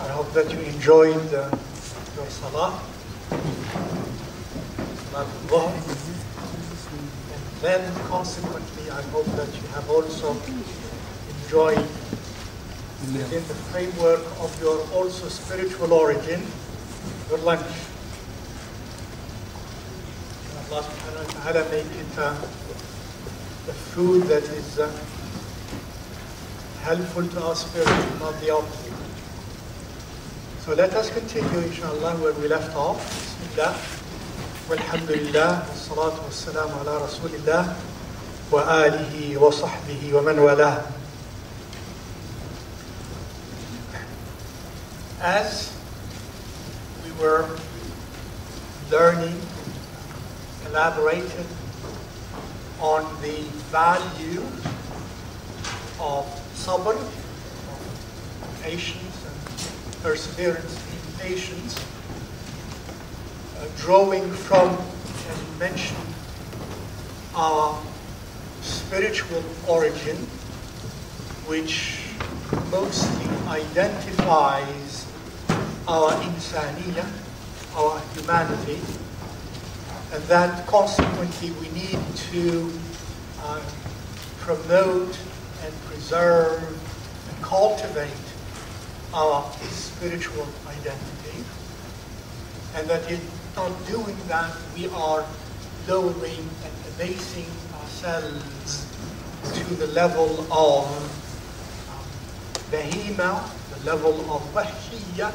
I hope that you enjoyed your salah. And then consequently, I hope that you have also enjoyed within the framework of your also spiritual origin, your lunch. Allah subhanahu wa ta'ala make it the food that is helpful to our spirit, not the opposite. So let us continue, inshallah, where we left off. Bismillah. Walhamdulillah. Wassalatu wassalamu ala rasulillah. Wa alihi wa sahbihi wa man walah. As we were learning, elaborated on the value of sabr, of patience and perseverance in patience, drawing from, as we mentioned, our spiritual origin, which mostly identifies our insaniya, our humanity, and that consequently we need to promote and preserve and cultivate our spiritual identity, and that in not doing that we are lowering and abasing ourselves to the level of bahima, the level of wahiyya,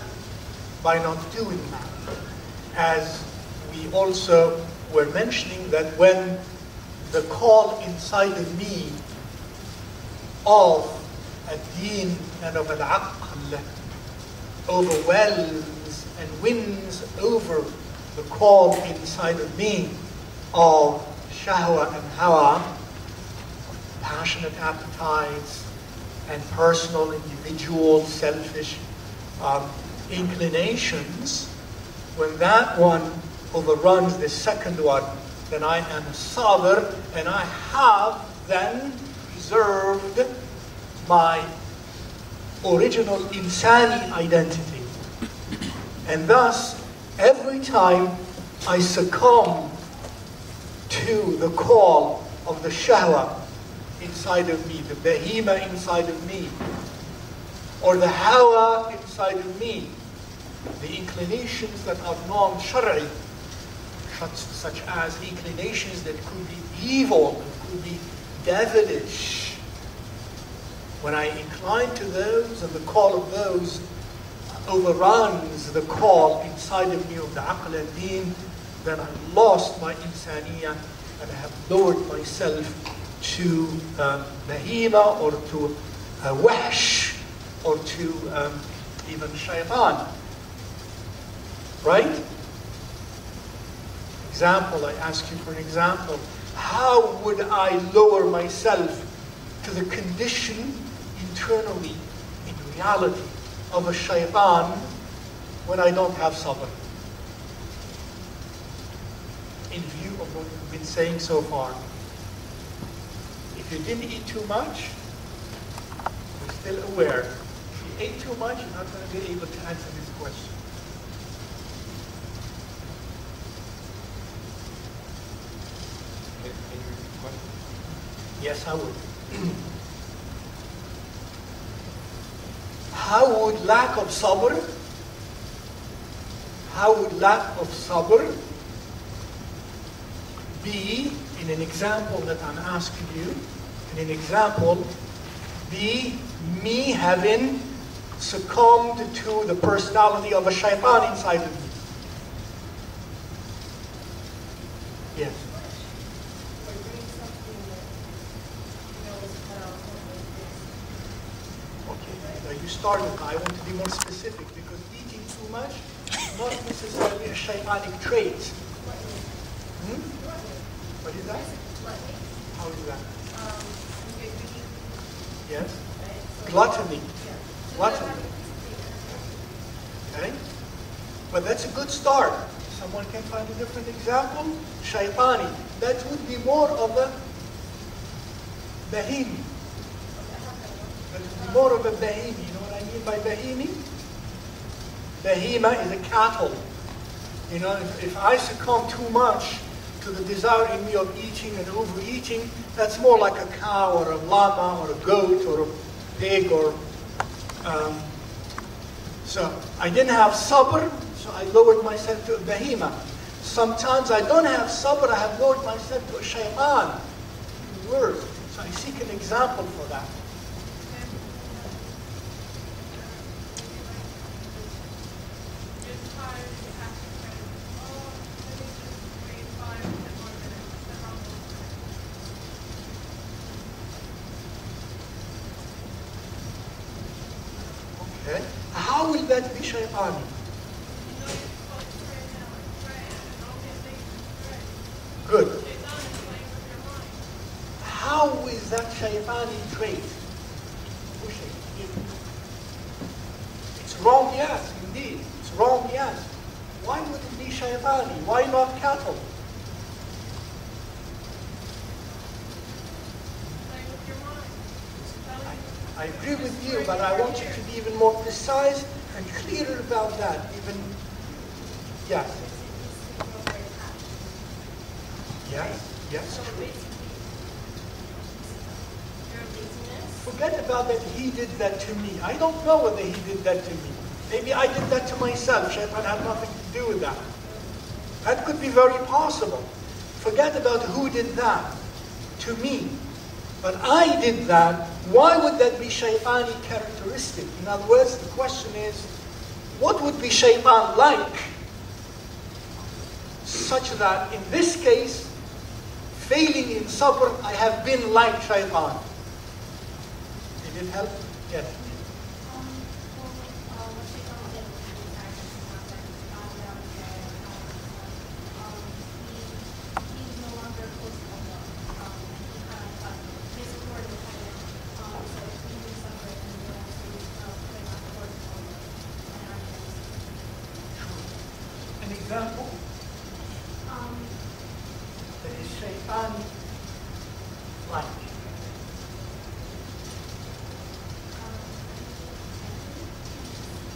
by not doing that. As we also were mentioning that when the call inside of me of ad-deen and of al-aql overwhelms and wins over the call inside of me of shahwa and hawa, passionate appetites and personal, individual, selfish inclinations, when that one overruns the second one, then I am a sabr, and I have then preserved my original insani identity. And thus, every time I succumb to the call of the shahwa inside of me, the bahima inside of me, or the hawa inside of me, the inclinations that are non-shari, such as inclinations that could be evil, could be devilish. When I incline to those and the call of those overruns the call inside of me of the aql and deen, then I lost my insaniyah and I have lowered myself to bahima or to wahsh or to even shaitan. Right? Example, I ask you for an example. How would I lower myself to the condition internally, in reality, of a shaitan when I don't have sabr? In view of what we've been saying so far. If you didn't eat too much, you're still aware. If you ate too much, you're not going to be able to answer this question. Yes, I would. How would lack of sabr be, in an example that I'm asking you, in an example, be me having succumbed to the personality of a shaitan inside of me? Yes. You started. I want to be more specific because eating too much is not necessarily a shaitanic trait. What is that? How is that? Yes? Gluttony. Gluttony. Okay? But that's a good start. Someone can find a different example. Shaitani. That would be more of a bahimi. That would be more of a bahimi. You know what I mean by bahimi? Bahima is a cattle. You know, if I succumb too much to the desire in me of eating and overeating, that's more like a cow or a llama or a goat or a pig or... so I didn't have sabr, so I lowered myself to a bahima. Sometimes I don't have sabr, I have lowered myself to a shaytan. Worse. So I seek an example for that. Okay. How will that be shaytani? Good. How is that shaytani trait? It's wrong, yes, indeed. It's wrong, yes. Why would it be shaytani? Why not cattle? I agree with you, but I want you to be even more precise and clearer about that. Even, yes. Yes, yes. Forget about that he did that to me. I don't know whether he did that to me. Maybe I did that to myself. Shaitan had nothing to do with that. That could be very possible. Forget about who did that to me. But I did that. Why would that be shaitani characteristic? In other words, the question is, what would be shaitan like? Such that in this case, failing in sabr, I have been like shaitan. Did it help? Yes. An example? That is shaitan like.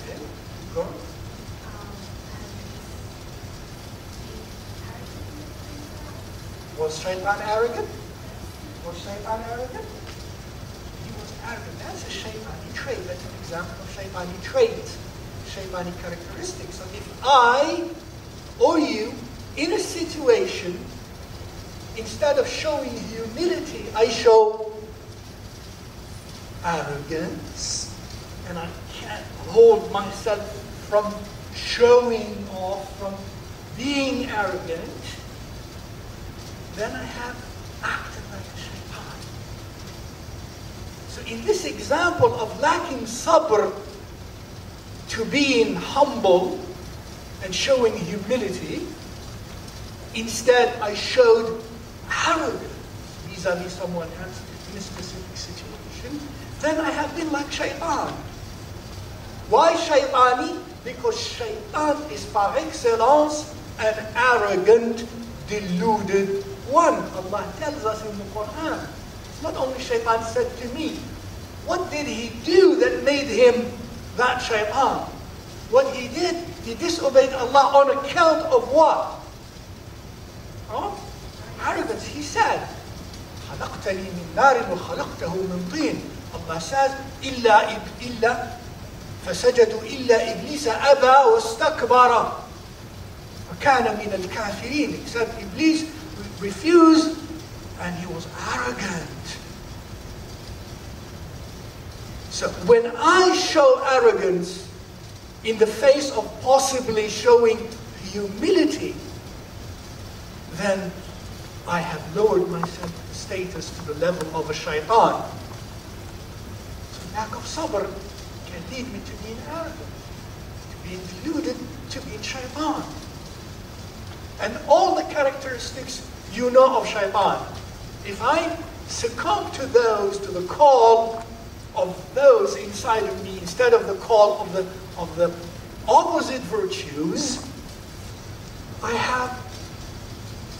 Okay, go. Was shaitan arrogant? Was shaitan arrogant? He was arrogant. That's a shaitani trait. That's an example of shaitani trait. Shaitani characteristics. So if I or you, in a situation, instead of showing humility, I show arrogance, and I can't hold myself from showing off, from being arrogant, then I have acted like a shaitan. So in this example of lacking sabr to being humble and showing humility, instead I showed arrogance vis-a-vis someone else in a specific situation, then I have been like shaitan. Why shaitani? Because shaitan is par excellence an arrogant, deluded one. Allah tells us in the Quran. It's not only shaitan said to me. What did he do that made him that shaitan? What he did, he disobeyed Allah on account of what? Huh? Arrogance. He said, خَلَقْتَنِي مِنْ نَارٍ وَخَلَقْتَهُ مِنْ طِينٍ. Allah says, إِلَّا فَسَجَدُوا إِلَّا إِبْلِيسَ أَبَى وَاسْتَكْبَرَ وَكَانَ مِنَ الْكَافِرِينَ. Except Iblis refused and he was arrogant. So when I show arrogance in the face of possibly showing humility, then I have lowered myself status to the level of a shaitan. So lack of sabr can lead me to being arrogant, to being deluded, to being shaitan. And all the characteristics you know of shaitan. If I succumb to the call of those inside of me, instead of the call of the opposite virtues, I have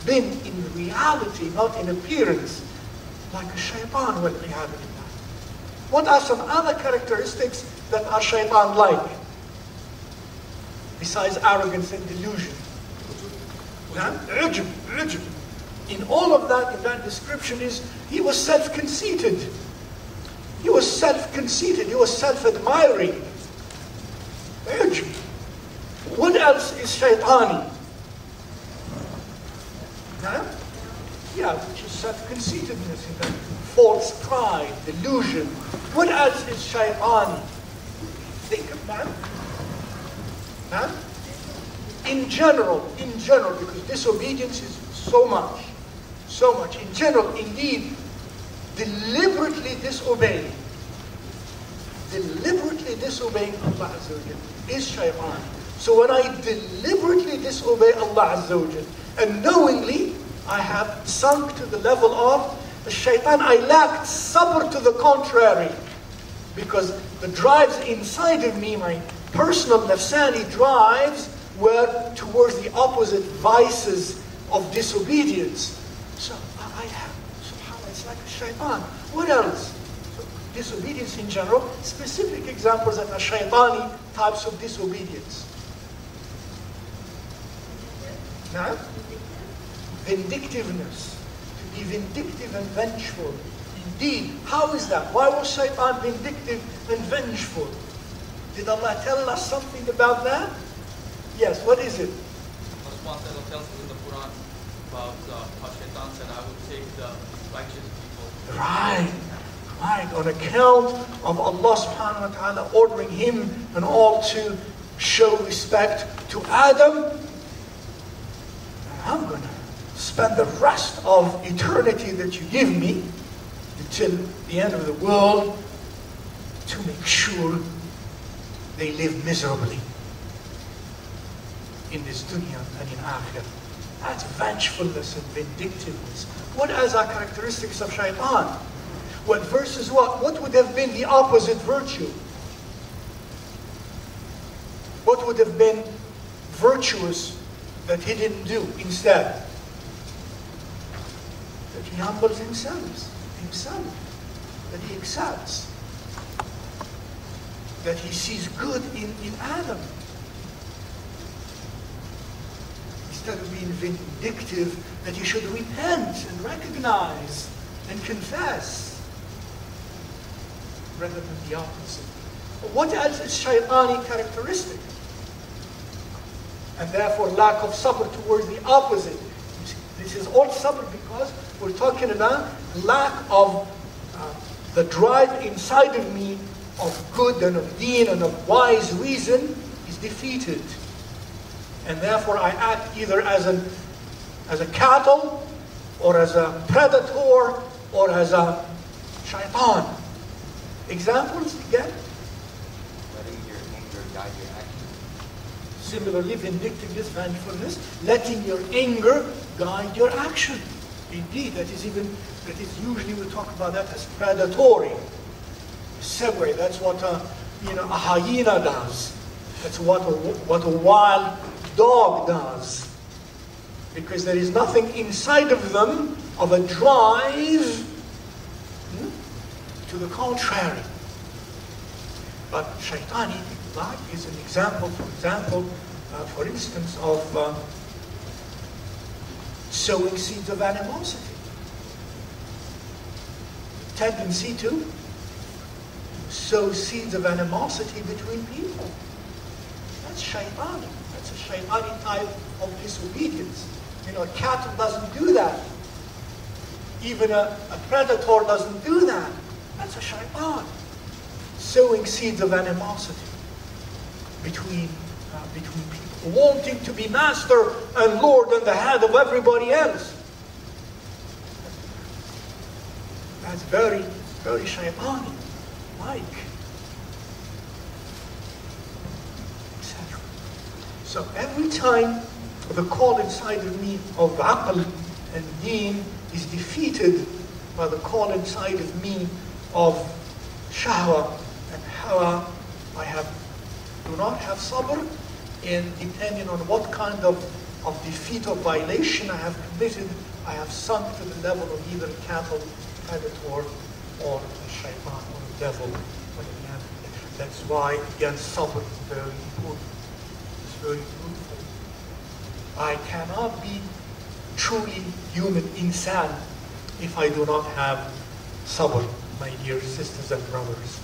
been in reality, not in appearance, like a shaitan will be having that. What are some other characteristics that are shaitan-like? besides arrogance and delusion? In all of that, in that description is, he was self-conceited. He was self-conceited. He was self-admiring. What else is shaitani? Yeah, which is self-conceitedness, false pride, delusion. What else is shaitani? Think of that. In general, because disobedience is so much. In general, indeed, deliberately disobeying Allah Azza wa Jal is shaytan. So when I deliberately disobey Allah Azza wa Jal, and knowingly I have sunk to the level of the shaitan, I lacked sabr to the contrary. Because the drives inside of me, my personal nafsani drives, were towards the opposite vices of disobedience. So I have, subhanAllah, it's like a shaitan. What else? So, disobedience in general, specific examples that are shaitani types of disobedience. Now, vindictiveness. To be vindictive and vengeful. Indeed, how is that? Why was shaitan vindictive and vengeful? Did Allah tell us something about that? Yes, what is it? Allah tells us in the Quran about how shaitan said, I will take the righteous people. Right. On account of Allah subhanahu wa ta'ala ordering him and all to show respect to Adam, I'm going to spend the rest of eternity that you give me until the end of the world to make sure they live miserably in this dunya and in akhirah. That's vengefulness and vindictiveness. What else are characteristics of shaitan? Well, versus what? What would have been the opposite virtue? What would have been virtuous that he didn't do instead? That he humbles himself. That he accepts. That he sees good in Adam. Instead of being vindictive, that he should repent and recognize and confess, rather than the opposite. What else is shaitani characteristic? And therefore lack of sabr towards the opposite. This is all sabr because we're talking about lack of the drive inside of me of good and of deen and of wise reason is defeated. And therefore I act either as a cattle, or as a predator, or as a shaitan. Examples again? Letting your anger guide your actions. Similarly, vindictiveness, vengefulness, letting your anger guide your action. Indeed, that is usually we talk about that as predatory. Segue, that's what a hyena does. That's what a wild dog does. Because there is nothing inside of them of a drive to the contrary. But shaitani is an example, for instance, of sowing seeds of animosity. Tendency to sow seeds of animosity between people. That's shaitani. That's a shaitani type of disobedience. A cattle doesn't do that. Even a predator doesn't do that. That's a shaitan. Sowing seeds of animosity between people. Wanting to be master and lord and the head of everybody else. That's very, very shaitani-like. Etc. So every time the call inside of me of aql and deen is defeated by the call inside of me of shahwa and hawa, I do not have sabr, and depending on what kind of defeat or violation I have committed, I have sunk to the level of either a cattle, predator, or a shaitan, or a devil. That's why, again, sabr is very important. It's very truthful. I cannot be truly human, insan, if I do not have sabr, my dear sisters and brothers.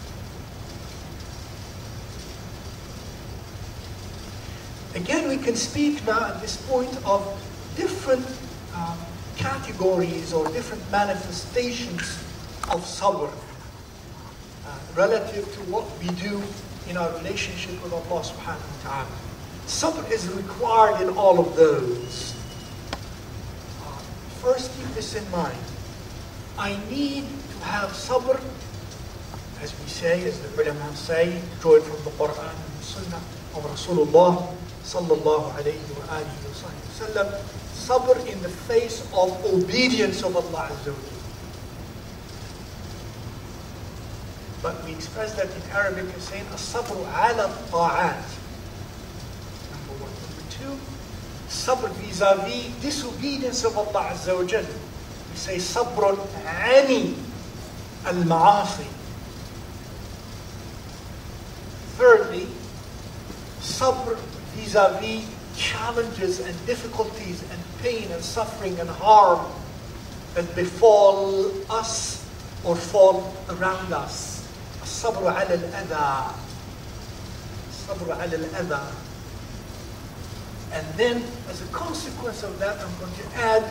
Again, we can speak now at this point of different categories or different manifestations of sabr relative to what we do in our relationship with Allah subhanahu wa ta'ala. Sabr is required in all of those. First, keep this in mind. I need to have sabr, as we say, as the ulama say, draw it from the Quran and the Sunnah of Rasulullah sallallahu alayhi wa alihi wa sallam. Sabr in the face of obedience of Allah Azza wa Jalla. But we express that in Arabic as saying, as-sabru ala ta'at. Number one. Number two, sabr vis-a-vis disobedience of Allah Azza wa Jalla. We say, sabrun ani al-ma'asi. Thirdly, sabr vis-a-vis challenges and difficulties and pain and suffering and harm that befall us or fall around us. الصبر على الأذى. الصبر على الأذى. And then, as a consequence of that, I'm going to add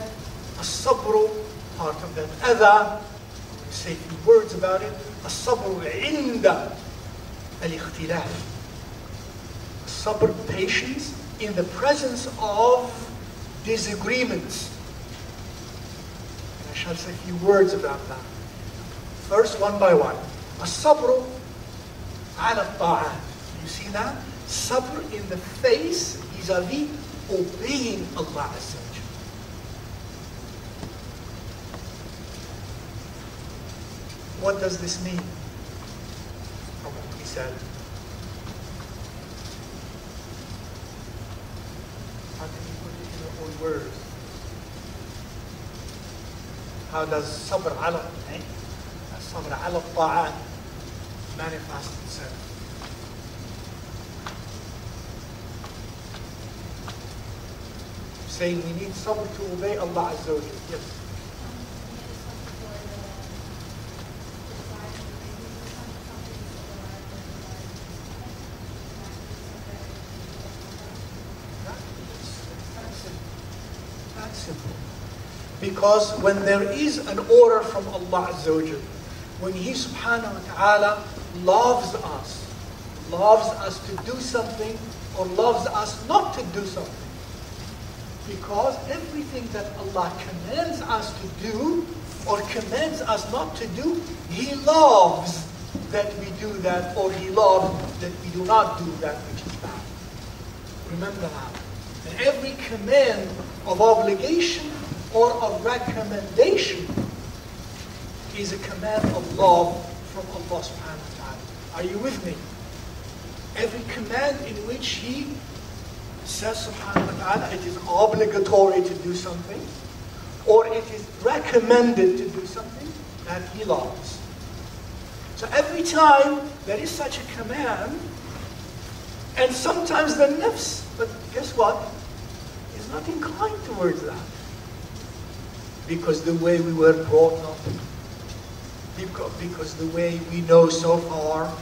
الصبر, part of that أذى. I'm say a few words about it. الصبر عند الاختلاف. Sabr, patience, in the presence of disagreements. And I shall say a few words about that. First, one by one. As-sabru ala ta'at. You see that? Sabr in the face, vis-a-vis, obeying Allah Azza wa Jalla. What does this mean? From what we said. How can you put it in your own words? How does sabr ala ta'at manifest itself? Saying we need sabr to obey Allah Azza wa Jalla. Yes. That's simple. Because when there is an order from Allah Azza wa Jalla, when He subhanahu wa ta'ala loves us to do something or loves us not to do something. Because everything that Allah commands us to do or commands us not to do, He loves that we do that, or He loves that we do not do that which is bad. Remember that. And every command of obligation or of recommendation is a command of love from Allah subhanahu wa ta'ala. Are you with me? Every command in which He says subhanahu wa ta'ala it is obligatory to do something, or it is recommended to do something that He loves. So every time there is such a command, and sometimes the nafs, but guess what? Is not inclined towards that. Because the way we were brought up, because the way we know so far,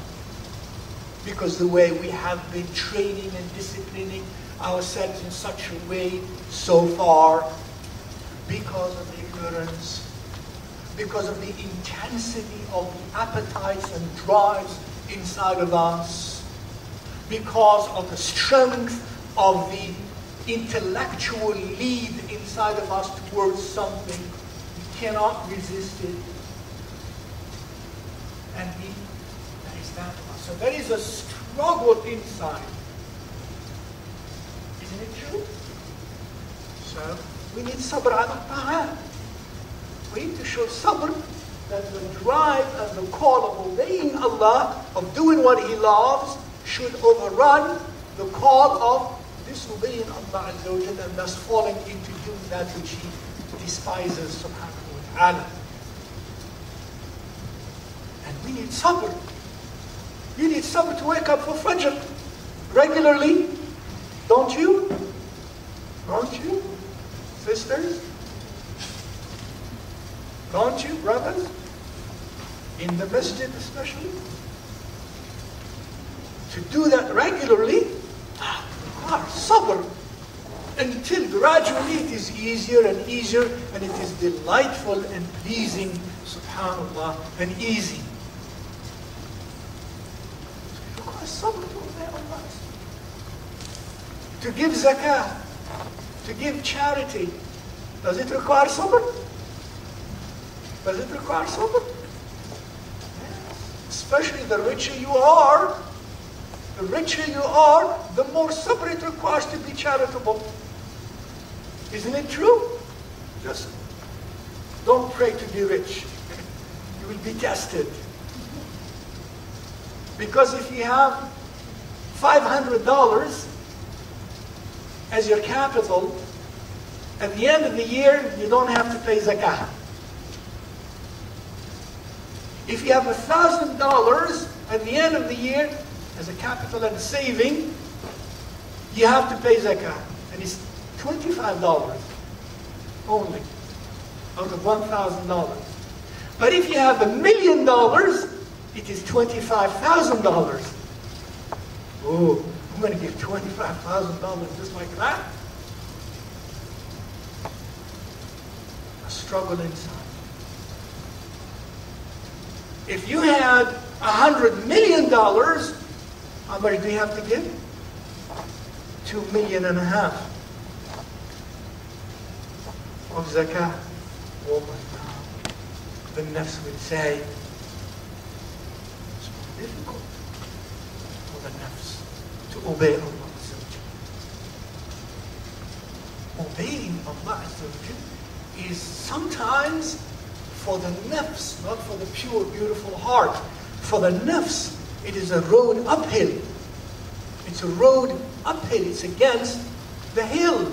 because the way we have been training and disciplining ourselves in such a way so far, because of ignorance, because of the intensity of the appetites and drives inside of us, because of the strength of the intellectual lead inside of us towards something, we cannot resist it. And that is that. So there is a struggle inside. Isn't it true? So we need sabr ala ta'at. We need to show sabr that the drive and the call of obeying Allah, of doing what He loves, should overrun the call of disobeying Allah Azza wa Jalla and thus falling into doing that which He despises subhanahu wa ta'ala. And we need sabr. You need sabr to wake up for Fajr regularly. Don't you? Don't you? Sisters? Don't you, brothers? In the masjid especially? To do that regularly, sabr, until gradually it is easier and easier, and it is delightful and pleasing, subhanallah, and easy. So it requires sabr to obey Allah. To give zakah, to give charity, does it require sabr? Does it require sabr? Yes. Especially the richer you are, the more sabr it requires to be charitable. Isn't it true? Just don't pray to be rich. You will be tested. Because if you have $500 as your capital, at the end of the year, you don't have to pay zakah. If you have $1,000 at the end of the year as a capital and saving, you have to pay zakah. And it's $25 only out of $1,000. But if you have $1 million, it is $25,000. Oh, I'm going to give $25,000 just like that? A struggle inside. If you had $100 million, how much do you have to give? $2.5 million of zakah. Oh my God. The nafs would say, it's more difficult for the nafs to obey Allah. Obeying Allah is sometimes for the nafs, not for the pure, beautiful heart. For the nafs, it is a road uphill. It's a road uphill. It's against the hill.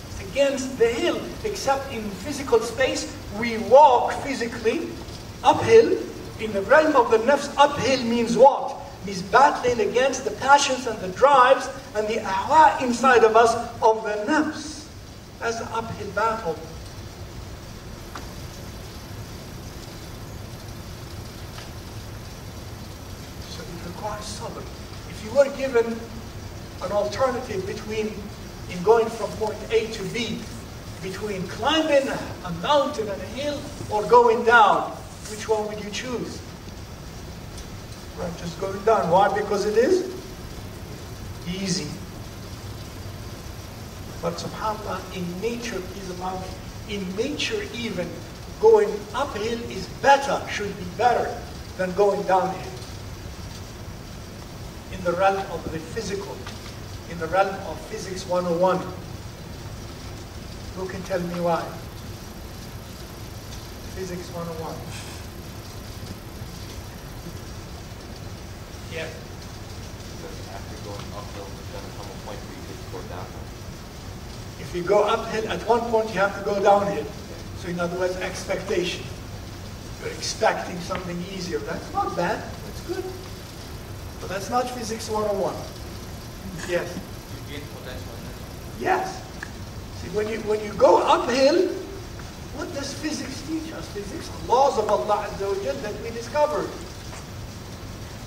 It's against the hill. Except in physical space, we walk physically uphill. In the realm of the nafs, uphill means what? Means battling against the passions and the drives and the ahwa inside of us of the nafs. That's the uphill battle. Sabr. If you were given an alternative between in going from point A to B, between climbing a mountain and a hill or going down, which one would you choose? Right, just going down. Why? Because it is easy. But subhanAllah, in nature, please allow me, in nature even, going uphill is better, should be better than going downhill. In the realm of the physical, in the realm of Physics 101. Who can tell me why? Physics 101. Yeah. Because after going uphill, there's going to come a point where you just go downhill. If you go uphill, at one point you have to go downhill. So in other words, expectation. You're expecting something easier. That's not bad. That's good. But that's not Physics 101. Yes? You gain potential energy. Yes. See, when you go uphill, what does physics teach us? Physics, laws of Allah Azza wa Jal that we discovered.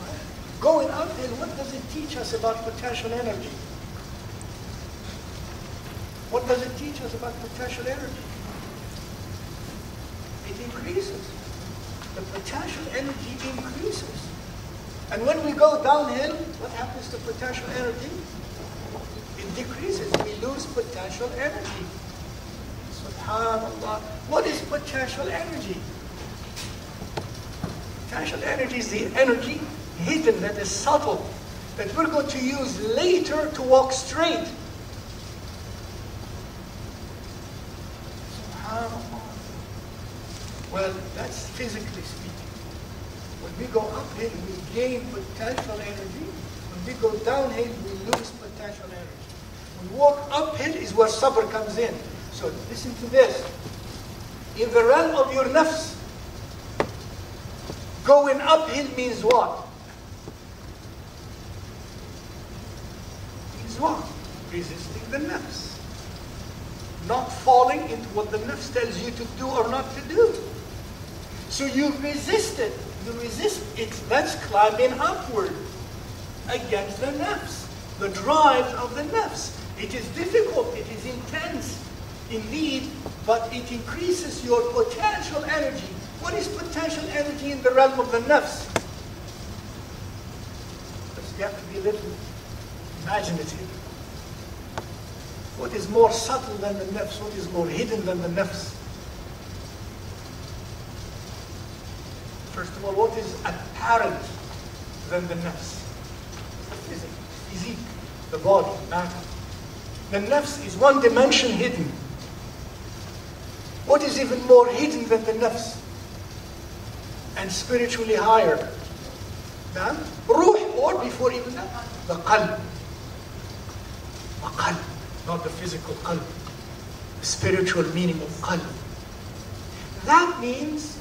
Right? Going uphill, what does it teach us about potential energy? What does it teach us about potential energy? It increases. The potential energy increases. And when we go downhill, what happens to potential energy? It decreases. We lose potential energy. SubhanAllah. What is potential energy? Potential energy is the energy hidden, that is subtle, that we're going to use later to walk straight. SubhanAllah. Well, that's physically speaking. When we go uphill, we gain potential energy. When we go downhill, we lose potential energy. When we walk uphill is where sabr comes in. So listen to this. In the realm of your nafs, going uphill means what? Means what? resisting the nafs. Not falling into what the nafs tells you to do or not to do. So you resist it. You resist it. That's climbing upward against the nafs, the drive of the nafs. It is difficult. It is intense indeed, but it increases your potential energy. What is potential energy in the realm of the nafs? You have to be a little imaginative. What is more subtle than the nafs? What is more hidden than the nafs? First of all, what is apparent than the nafs? The physique, the body, matter. The nafs is one dimension hidden. What is even more hidden than the nafs? And spiritually higher than ruh, or before even that, the qalb. The qalb, not the physical qalb. The spiritual meaning of qalb. That means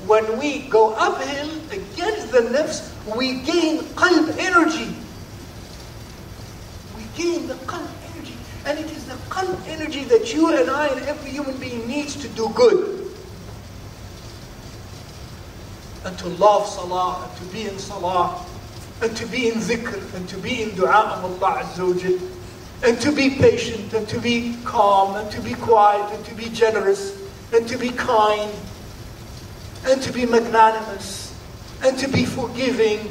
when we go uphill against the nafs, we gain qalb energy. We gain the qalb energy. And it is the qalb energy that you and I and every human being needs to do good. And to love salah, and to be in salah, and to be in dhikr, and to be in dua of Allah Azza wa Jal, and to be patient, and to be calm, and to be quiet, and to be generous, and to be kind, and to be magnanimous, and to be forgiving,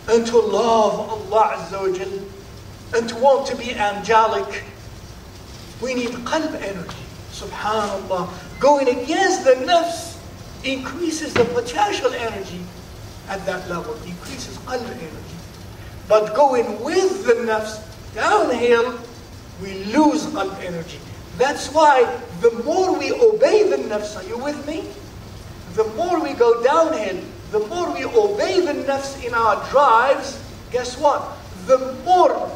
and to love Allah Azza wa Jal, and to want to be angelic. We need qalb energy. Subhanallah. Going against the nafs increases the potential energy at that level, increases qalb energy. But going with the nafs downhill, we lose qalb energy. That's why the more we obey the nafs, are you with me? The more we go downhill, the more we obey the nafs in our drives, guess what? The more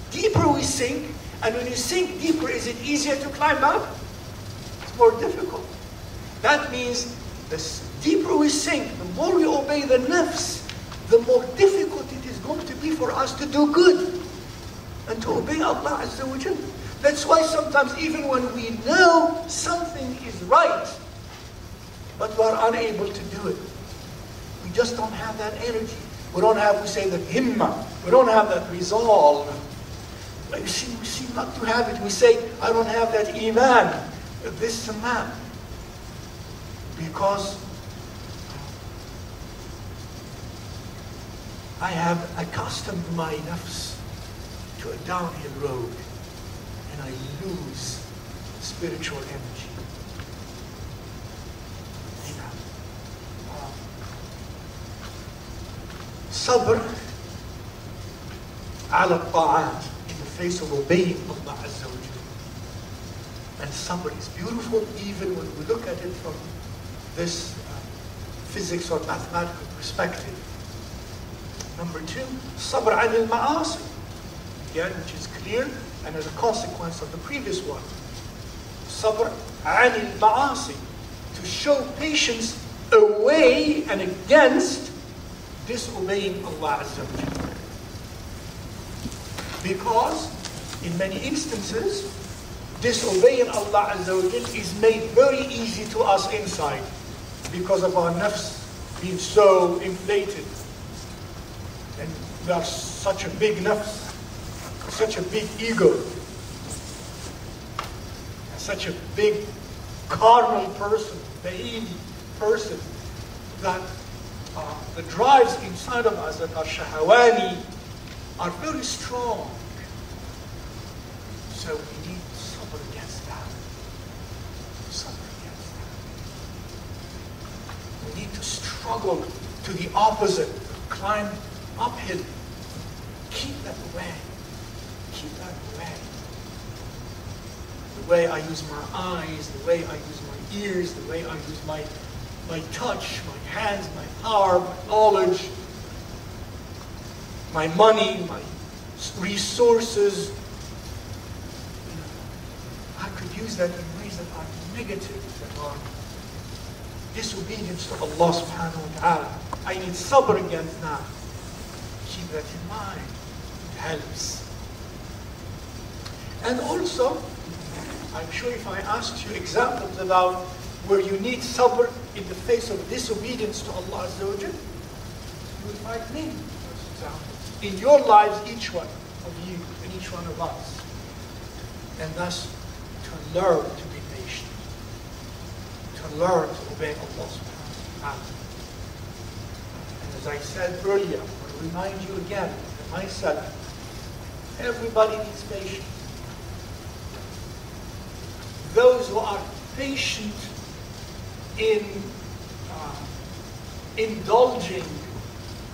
deeper we sink, and when you sink deeper, is it easier to climb up? It's more difficult. That means the deeper we sink, the more we obey the nafs, the more difficult it is going to be for us to do good and to obey Allah Azza wa Jal. That's why sometimes even when we know something is right, but we are unable to do it. We just don't have that energy. We don't have, we say, that himmah. We don't have that resolve. We seem not to have it. We say, I don't have that iman, this and that. Because I have accustomed my nafs to a downhill road, and I lose spiritual energy. Sabr ala ta'at, in the face of obeying Allah Azza wa Jal. And sabr is beautiful even when we look at it from this physics or mathematical perspective. Number two, sabr anil ma'asi, again, which is clear and as a consequence of the previous one. Sabr anil ma'asi, to show patience away and against disobeying Allah Azza wa Jal. Because in many instances, disobeying Allah Azza wa Jal is made very easy to us inside because of our nafs being so inflated. And we are such a big nafs, such a big ego, and such a big carnal person, baby person, that the drives inside of us that are shahawani are very strong. So we need sabr against that. Sabr against that. We need to struggle to the opposite, climb uphill. Keep that away. Keep that away. The way I use my eyes, the way I use my ears, the way I use my touch, my hands, my power, my knowledge, my money, my resources. I could use that in ways that are negative, that are disobedience to Allah subhanahu wa ta'ala. I need sabr against that. Keep that in mind. It helps. And also, I'm sure if I asked you examples about where you need sabr in the face of disobedience to Allah Azza wa Jal, you will find many those examples. In your lives, each one of you and each one of us. And thus, to learn to be patient. To learn to obey Allah subhanahu wa ta'ala. And as I said earlier, I want to remind you again, and myself, everybody needs patience. Those who are patient in indulging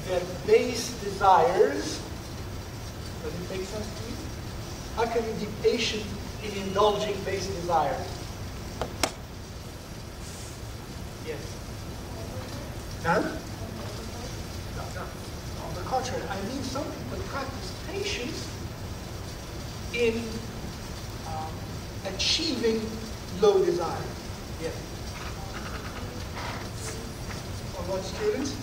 their base desires, does it make sense to you? How can you be patient in indulging base desires? Yes. None? No. On the contrary, I mean some people practice patience in achieving low desires. Yes. Or what students?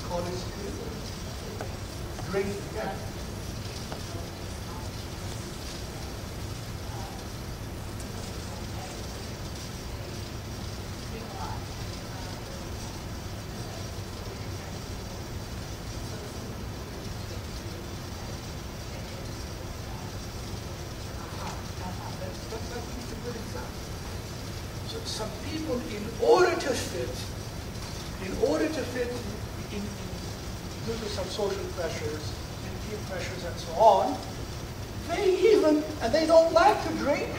College students. Drink. Yeah. Some people, in order to fit in due to some social pressures and peer pressures and so on, they don't like to drink.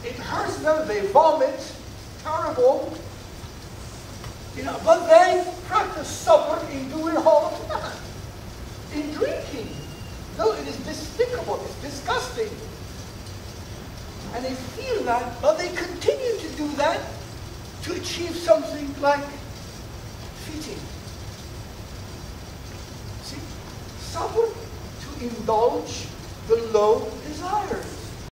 It hurts them. They vomit. Terrible. But they practice sabr in doing all of that. In drinking, though it is despicable, it's disgusting. And they feel that, but they continue to do that to achieve something like fitting. See, sabr to indulge the low desires.